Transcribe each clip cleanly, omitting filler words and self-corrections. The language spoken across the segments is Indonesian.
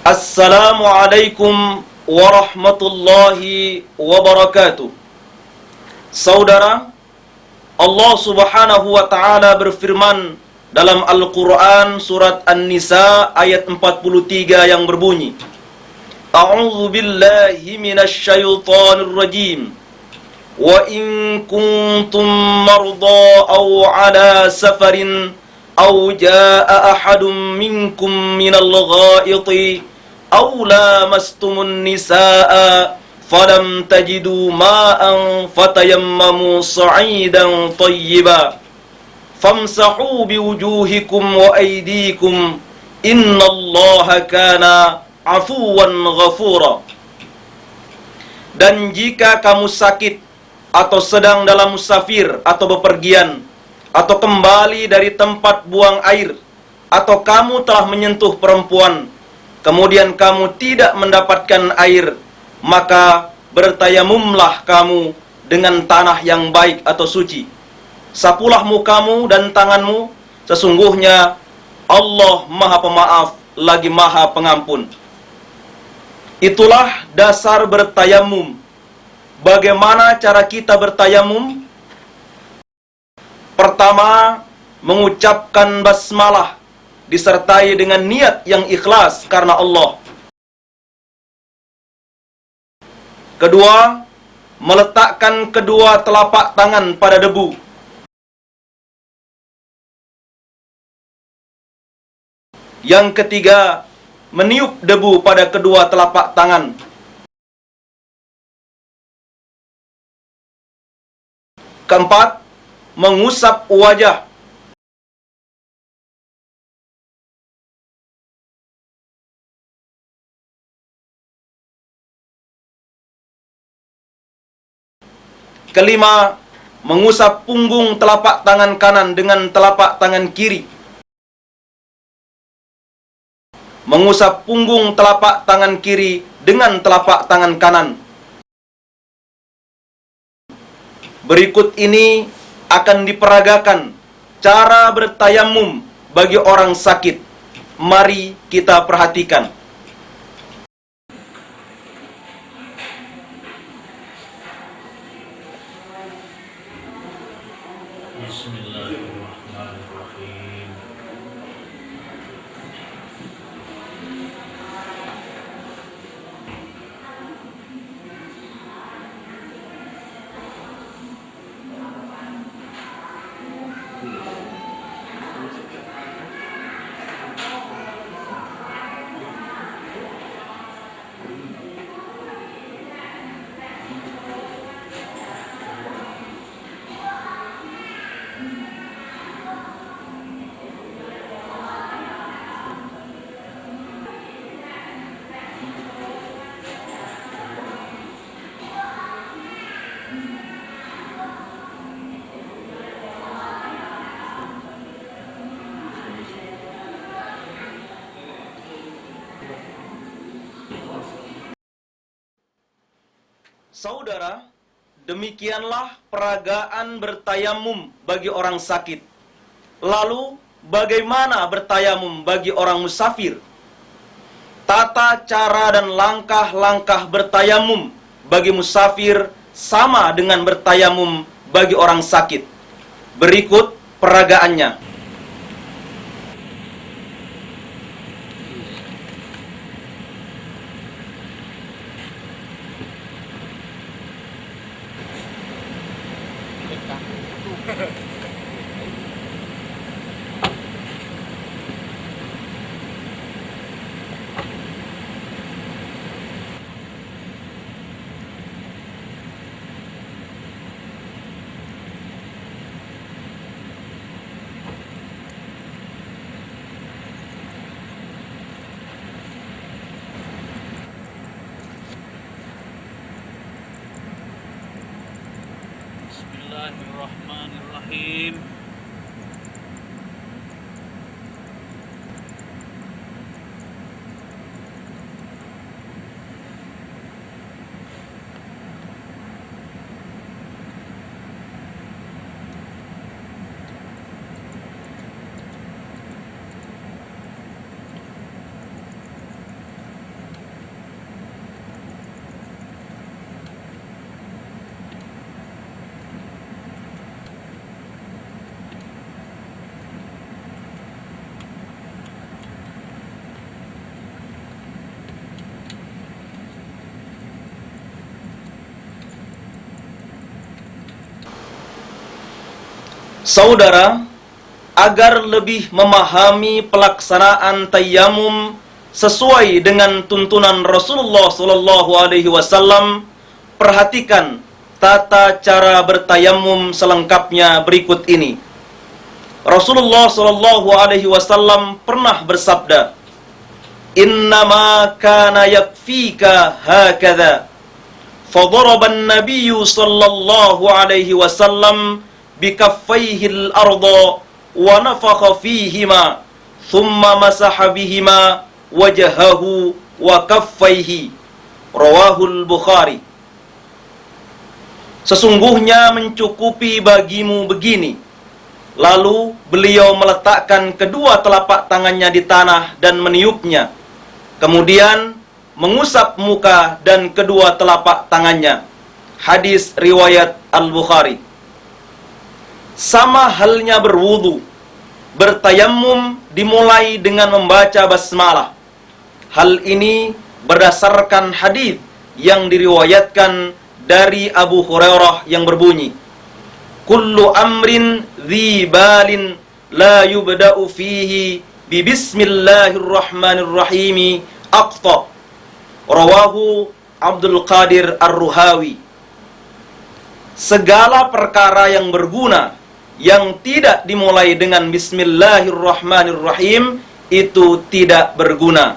Assalamualaikum warahmatullahi wabarakatuh. Saudara, Allah Subhanahu wa taala berfirman dalam Al-Qur'an surat An-Nisa ayat 43 yang berbunyi, A'udzu billahi minasy syaithanir rajim. Wa in kuntum marda aw ala safarin aw jaa ahadum minkum minal ghaiti aw lamastumun nisaa falam tajidu ma'an fatayammamu sa'idan tayyiba famsahu biwujuhikum wa aydikum innallaha kana afuwan ghafura. Dan jika kamu sakit atau sedang dalam musafir atau bepergian atau kembali dari tempat buang air atau kamu telah menyentuh perempuan kemudian kamu tidak mendapatkan air, maka bertayamumlah kamu dengan tanah yang baik atau suci. Sapulah mukamu dan tanganmu, sesungguhnya Allah Maha Pemaaf lagi Maha Pengampun. Itulah dasar bertayamum. Bagaimana cara kita bertayamum? Pertama, mengucapkan basmalah disertai dengan niat yang ikhlas karena Allah. Kedua, meletakkan kedua telapak tangan pada debu. Yang ketiga, meniup debu pada kedua telapak tangan. Keempat, mengusap wajah. Kelima, mengusap punggung telapak tangan kanan dengan telapak tangan kiri. Mengusap punggung telapak tangan kiri dengan telapak tangan kanan. Berikut ini akan diperagakan cara bertayamum bagi orang sakit. Mari kita perhatikan. Bismillahirrahmanirrahim. Saudara, demikianlah peragaan bertayamum bagi orang sakit. Lalu, bagaimana bertayamum bagi orang musafir? Tata cara dan langkah-langkah bertayamum bagi musafir sama dengan bertayamum bagi orang sakit. Berikut peragaannya. Bismillahirrahmanirrahim. Saudara, agar lebih memahami pelaksanaan tayammum sesuai dengan tuntunan Rasulullah sallallahu alaihi wasallam, perhatikan tata cara bertayammum selengkapnya berikut ini. Rasulullah sallallahu alaihi wasallam pernah bersabda, "Innama kana yakfika hakadha." Fadaraba an-nabiy sallallahu alaihi wasallam bikaffaihi al-ardha wa nafakha fihima thumma masaha bihima wajahahu wa kaffaihi. Rawahul Bukhari. Sesungguhnya mencukupi bagimu begini. Lalu beliau meletakkan kedua telapak tangannya di tanah dan meniupnya. Kemudian mengusap muka dan kedua telapak tangannya. Hadis riwayat Al-Bukhari. Sama halnya berwudu. Bertayammum dimulai dengan membaca basmalah. Hal ini berdasarkan hadis yang diriwayatkan dari Abu Hurairah yang berbunyi, "Kullu amrin dhi balin la yubda'u fihi bi bismillahirrahmanirrahim aqta." Rawahu Abdul Qadir Ar-Ruhawi. Segala perkara yang berguna yang tidak dimulai dengan bismillahirrahmanirrahim itu tidak berguna.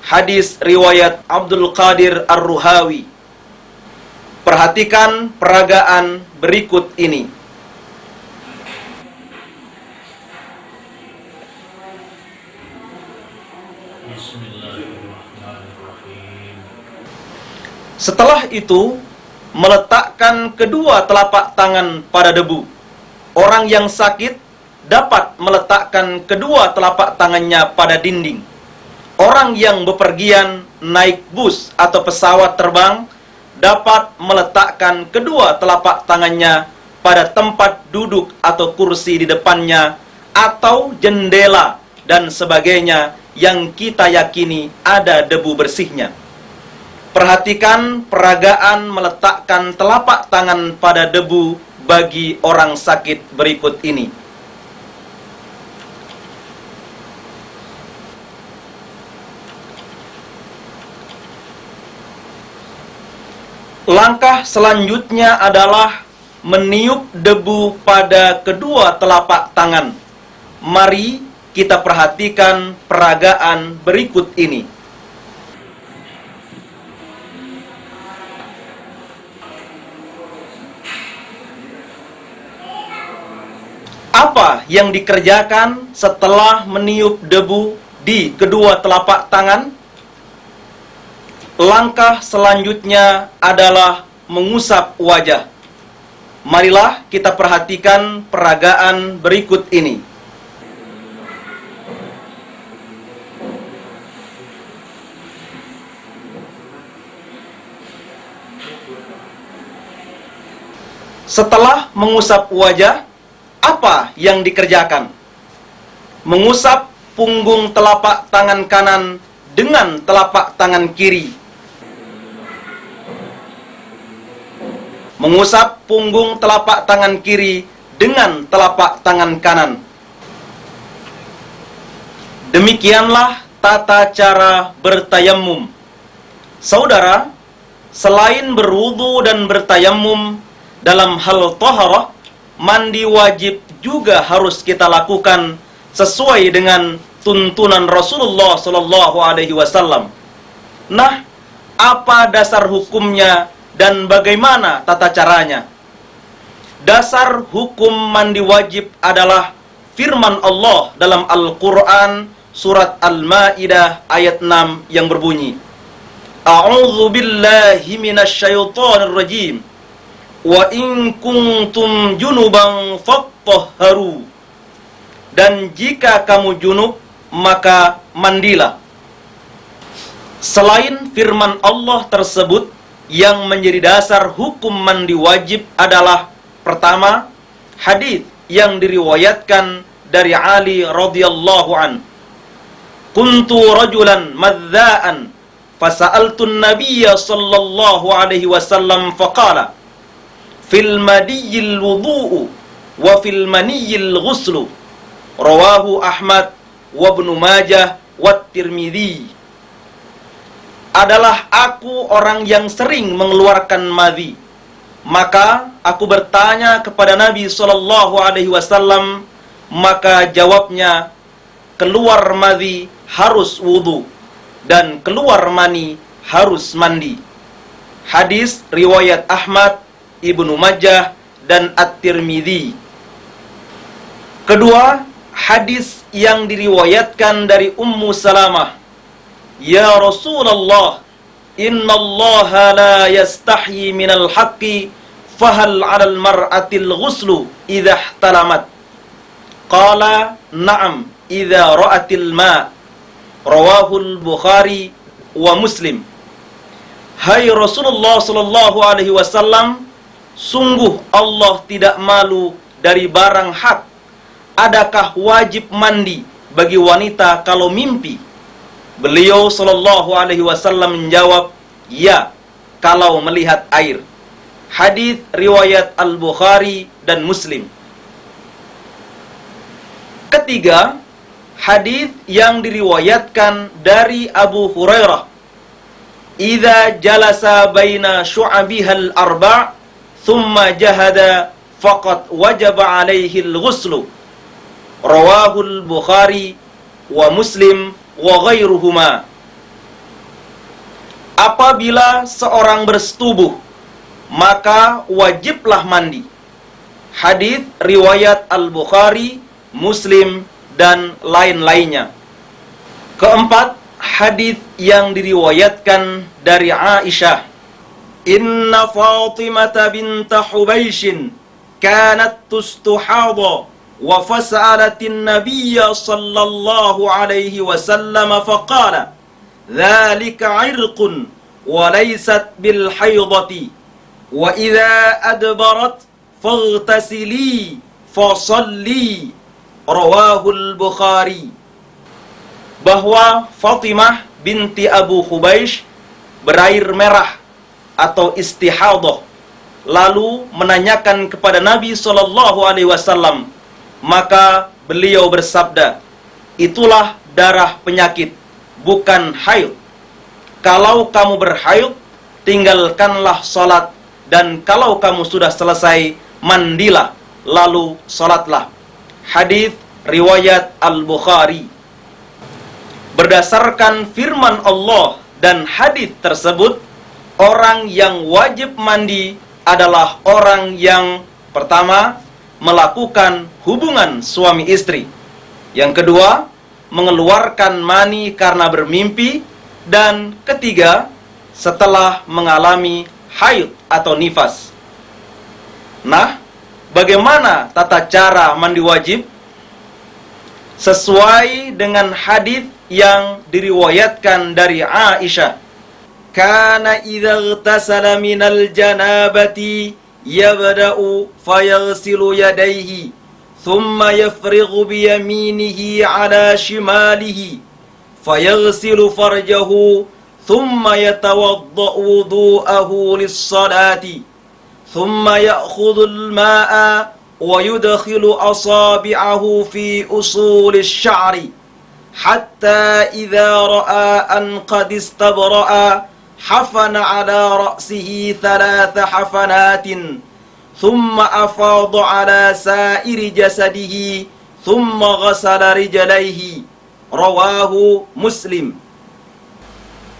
Hadis riwayat Abdul Qadir Ar-Ruhawi. Perhatikan peragaan berikut ini. Bismillahirrahmanirrahim. Setelah itu, meletakkan kedua telapak tangan pada debu. Orang yang sakit dapat meletakkan kedua telapak tangannya pada dinding. Orang yang bepergian naik bus atau pesawat terbang dapat meletakkan kedua telapak tangannya pada tempat duduk atau kursi di depannya atau jendela dan sebagainya yang kita yakini ada debu bersihnya. Perhatikan peragaan meletakkan telapak tangan pada debu bagi orang sakit berikut ini. Langkah selanjutnya adalah meniup debu pada kedua telapak tangan. Mari kita perhatikan peragaan berikut ini. Apa yang dikerjakan setelah meniup debu di kedua telapak tangan? Langkah selanjutnya adalah mengusap wajah. Marilah kita perhatikan peragaan berikut ini. Setelah mengusap wajah, apa yang dikerjakan? Mengusap punggung telapak tangan kanan dengan telapak tangan kiri. Mengusap punggung telapak tangan kiri dengan telapak tangan kanan. Demikianlah tata cara bertayammum. Saudara, selain berwudu dan bertayammum, dalam hal taharah, mandi wajib juga harus kita lakukan sesuai dengan tuntunan Rasulullah sallallahu alaihi wasallam. Nah, apa dasar hukumnya dan bagaimana tata caranya? Dasar hukum mandi wajib adalah firman Allah dalam Al-Quran surat Al-Ma'idah ayat 6 yang berbunyi, "A'udzu billahi minasyaitonir rajim. Wa in kuntum junuban fattahharu." Dan jika kamu junub, maka mandilah. Selain firman Allah tersebut, yang menjadi dasar hukum mandi wajib adalah pertama, hadis yang diriwayatkan dari Ali radhiyallahu an. "Kuntu rajulan madza'an fasa'altu an-nabiyya sallallahu alaihi wasallam faqala fil madiyil wudu'u wa fil maniyil ghuslu. Rawahu Ahmad wa Ibnu Majah wa Tirmidzi. Adalah aku orang yang sering mengeluarkan madhi. Maka aku bertanya kepada Nabi SAW, maka jawabnya, keluar madhi harus wudu, dan keluar mani harus mandi. Hadis riwayat Ahmad, Ibnu Majah, dan At-Tirmidzi. Kedua, hadis yang diriwayatkan dari Ummu Salamah. Ya Rasulullah, innallaha la yastahyi minal haqqi, fahal 'alal mar'atil ghuslu idza ihtalamat? Qala na'am idza ra'atil ma'. Rawahul Bukhari wa Muslim. Hai Rasulullah sallallahu alaihi wasallam, sungguh Allah tidak malu dari barang hak. Adakah wajib mandi bagi wanita kalau mimpi? Beliau sallallahu alaihi wasallam menjawab, ya, kalau melihat air. Hadis riwayat Al-Bukhari dan Muslim. Ketiga, hadis yang diriwayatkan dari Abu Hurairah. Idza jalasa baina syu'abihal arba' thumma jahada faqad wajaba alaihi al-ghuslu. Rawahul Bukhari wa Muslim wa ghairuhuma. Apabila seorang bersetubuh, maka wajiblah mandi. Hadis riwayat Al-Bukhari, Muslim, dan lain-lainnya. Keempat, hadis yang diriwayatkan dari Aisyah. Inna Fatimah binta Hubaishin kanat tustuhadha wa fas'alatin nabiyya sallallahu alaihi wasallam faqala dhalika 'irqun wa laysat bil haydati wa idza adbarat faghtasili fasalli. Rawahul Bukhari. Bahwa Fatimah binti Abu Hubaish berair merah atau istihadah, lalu menanyakan kepada Nabi SAW, maka beliau bersabda, itulah darah penyakit, bukan haid. Kalau kamu berhaid, tinggalkanlah salat, dan kalau kamu sudah selesai, mandilah, lalu salatlah. Hadis riwayat Al-Bukhari. Berdasarkan firman Allah dan hadis tersebut, orang yang wajib mandi adalah orang yang pertama, melakukan hubungan suami istri. Yang kedua, mengeluarkan mani karena bermimpi. Dan ketiga, setelah mengalami haid atau nifas. Nah, bagaimana tata cara mandi wajib? Sesuai dengan hadis yang diriwayatkan dari Aisyah. Kana idza ightasala minal janabati yabda'u fayaghsilu yadayhi thumma yafrighu biyaminihi ala shimalihi fayaghsilu farjahu thumma yatawadda'u wudu'ahu lis-salati thumma ya'khudhu al-ma'a wa yudkhilu asabi'ahu fi usuli asy-sya'ri hatta idza ra'a an qad istabra'a hafana 'ala ra'sihi 3 hafanatin thumma afadha 'ala sa'iri jasadihi thumma ghasala rijlaihi. Rawahu Muslim.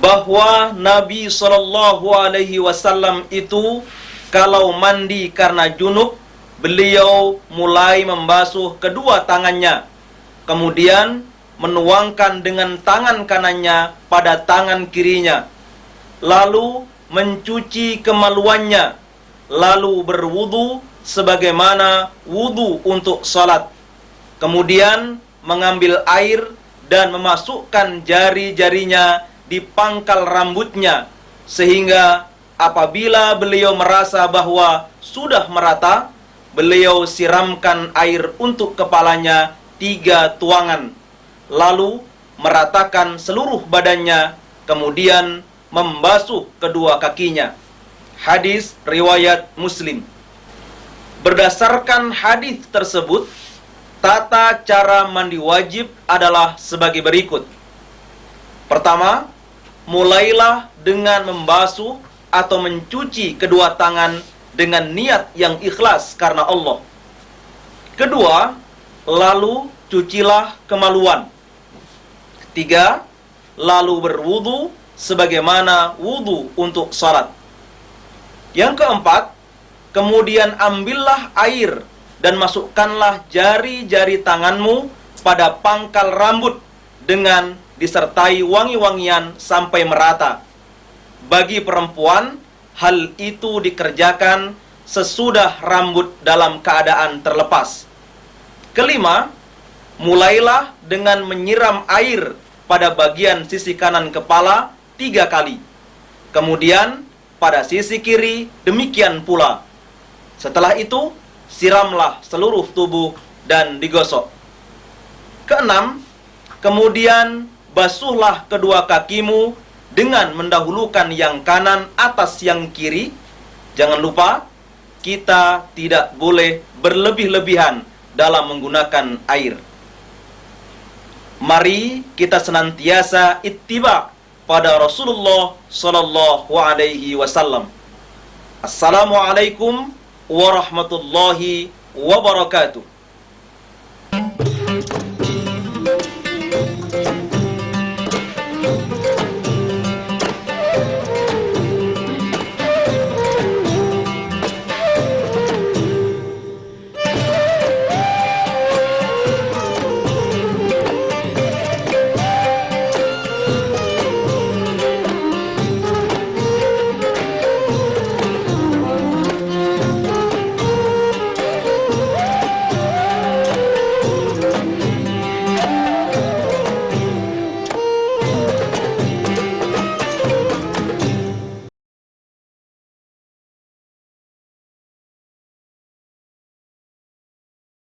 Bahwa Nabi SAW itu kalau mandi karena junub, beliau mulai membasuh kedua tangannya, kemudian menuangkan dengan tangan kanannya pada tangan kirinya, lalu mencuci kemaluannya, lalu berwudu sebagaimana wudu untuk salat, kemudian mengambil air dan memasukkan jari-jarinya di pangkal rambutnya, sehingga apabila beliau merasa bahwa sudah merata, beliau siramkan air untuk kepalanya 3 tuangan, lalu meratakan seluruh badannya, kemudian membasuh kedua kakinya. Hadis riwayat Muslim. Berdasarkan hadis tersebut, tata cara mandi wajib adalah sebagai berikut. Pertama, mulailah dengan membasuh atau mencuci kedua tangan dengan niat yang ikhlas karena Allah. Kedua, lalu cucilah kemaluan. Ketiga, lalu berwudu sebagaimana wudu untuk salat. Yang keempat, kemudian ambillah air dan masukkanlah jari-jari tanganmu pada pangkal rambut dengan disertai wangi-wangian sampai merata. Bagi perempuan, hal itu dikerjakan sesudah rambut dalam keadaan terlepas. Kelima, mulailah dengan menyiram air pada bagian sisi kanan kepala 3 kali. Kemudian pada sisi kiri demikian pula. Setelah itu, siramlah seluruh tubuh dan digosok. Keenam, kemudian basuhlah kedua kakimu dengan mendahulukan yang kanan atas yang kiri. Jangan lupa, kita tidak boleh berlebih-lebihan dalam menggunakan air. Mari kita senantiasa ittiba pada Rasulullah sallallahu alaihi wasallam. Assalamualaikum warahmatullahi wabarakatuh.